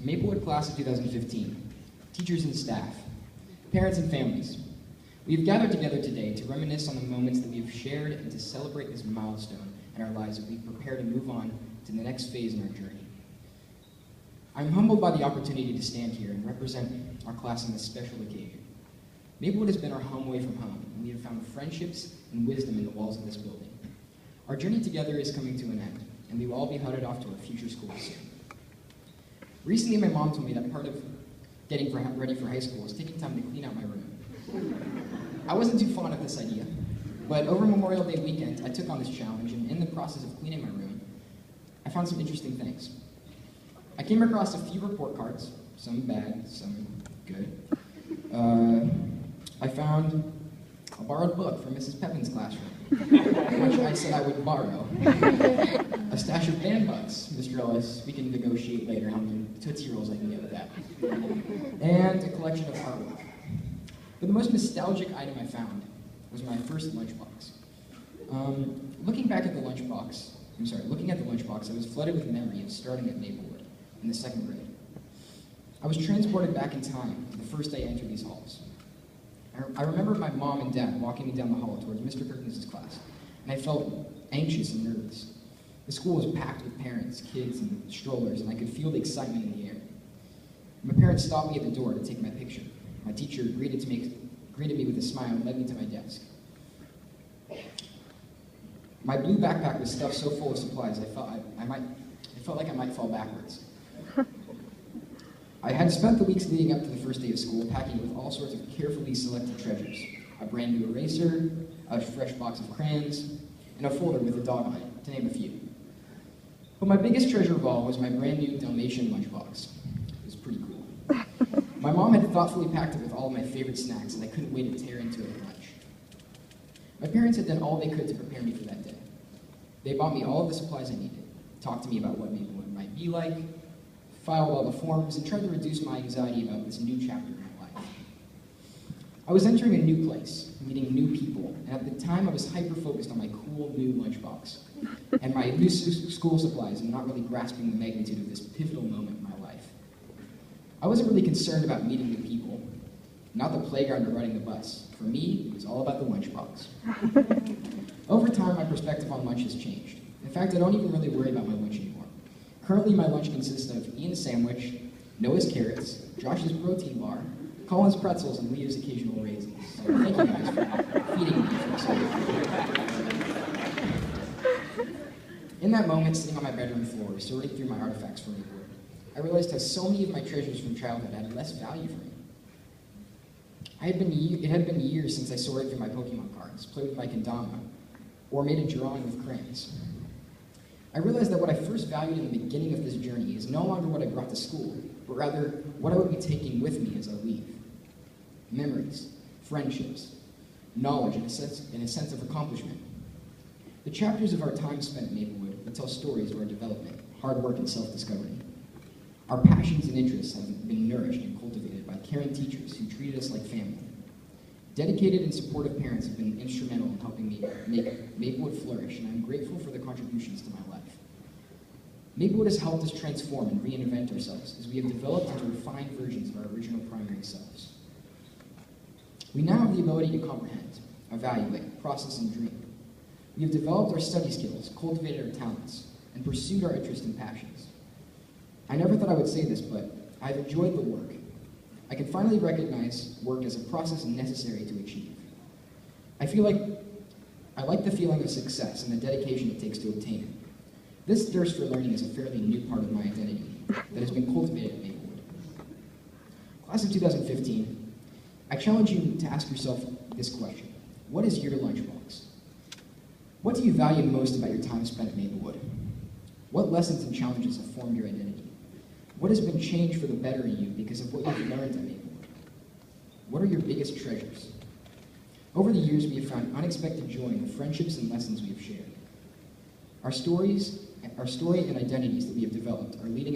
Maplewood Class of 2015, teachers and staff, parents and families, we have gathered together today to reminisce on the moments that we have shared and to celebrate this milestone in our lives as we prepare to move on to the next phase in our journey. I'm humbled by the opportunity to stand here and represent our class on this special occasion. Maplewood has been our home away from home, and we have found friendships and wisdom in the walls of this building. Our journey together is coming to an end, and we will all be headed off to our future schools soon. Recently, my mom told me that part of getting ready for high school was taking time to clean out my room. I wasn't too fond of this idea, but over Memorial Day weekend, I took on this challenge, and in the process of cleaning my room, I found some interesting things. I came across a few report cards, some bad, some good. I found a borrowed book from Mrs. Pepin's classroom, which I said I would borrow. A stash of band bucks, Mr. Ellis, we can negotiate later how many Tootsie Rolls I can get with that. And a collection of artwork. But the most nostalgic item I found was my first lunchbox. Looking at the lunchbox, I was flooded with memory of starting at Maplewood in the second grade. I was transported back in time to the first day I entered these halls. I remember my mom and dad walking me down the hall towards Mr. Perkins' class, and I felt anxious and nervous. The school was packed with parents, kids, and strollers, and I could feel the excitement in the air. My parents stopped me at the door to take my picture. My teacher greeted me with a smile and led me to my desk. My blue backpack was stuffed so full of supplies, I felt like I might fall backwards. I had spent the weeks leading up to the first day of school packing with all sorts of carefully selected treasures. A brand new eraser, a fresh box of crayons, and a folder with a dog on it, to name a few. But my biggest treasure of all was my brand new Dalmatian lunchbox. It was pretty cool. My mom had thoughtfully packed it with all of my favorite snacks, and I couldn't wait to tear into it at lunch. My parents had done all they could to prepare me for that day. They bought me all of the supplies I needed, talked to me about what Maplewood might be like, filed all the forms, and tried to reduce my anxiety about this new chapter in my life. I was entering a new place, meeting new people, and at the time I was hyper-focused on my cool new lunchbox and my new school supplies and not really grasping the magnitude of this pivotal moment in my life. I wasn't really concerned about meeting new people, not the playground or riding the bus. For me, it was all about the lunchbox. Over time, my perspective on lunch has changed. In fact, I don't even really worry about my lunch anymore. Currently, my lunch consists of Ian's sandwich, Noah's carrots, Josh's protein bar, Colin's pretzels, and Leah's occasional raisins. So thank you guys for feeding me for so long. In that moment, sitting on my bedroom floor, sorting through my artifacts from Maplewood, I realized how so many of my treasures from childhood had less value for me. It had been years since I sorted through my Pokemon cards, played with my kendama, or made a drawing with crayons. I realized that what I first valued in the beginning of this journey is no longer what I brought to school, but rather what I would be taking with me as I leave. Memories, friendships, knowledge, and a sense of accomplishment. The chapters of our time spent at Maplewood would tell stories of our development, hard work, and self-discovery. Our passions and interests have been nourished and cultivated by caring teachers who treated us like family. Dedicated and supportive parents have been instrumental in helping me make Maplewood flourish, and I'm grateful for their contributions to my life. Maplewood has helped us transform and reinvent ourselves as we have developed into refined versions of our original primary selves. We now have the ability to comprehend, evaluate, process, and dream. We have developed our study skills, cultivated our talents, and pursued our interests and passions. I never thought I would say this, but I've enjoyed the work. I can finally recognize work as a process necessary to achieve. I like the feeling of success and the dedication it takes to obtain it. This thirst for learning is a fairly new part of my identity that has been cultivated at Maplewood. Class of 2015, I challenge you to ask yourself this question. What is your lunchbox? What do you value most about your time spent at Maplewood? What lessons and challenges have formed your identity? What has been changed for the better in you because of what you've learned at Maplewood? What are your biggest treasures? Over the years, we have found unexpected joy in the friendships and lessons we have shared. Our story and identities that we have developed are leading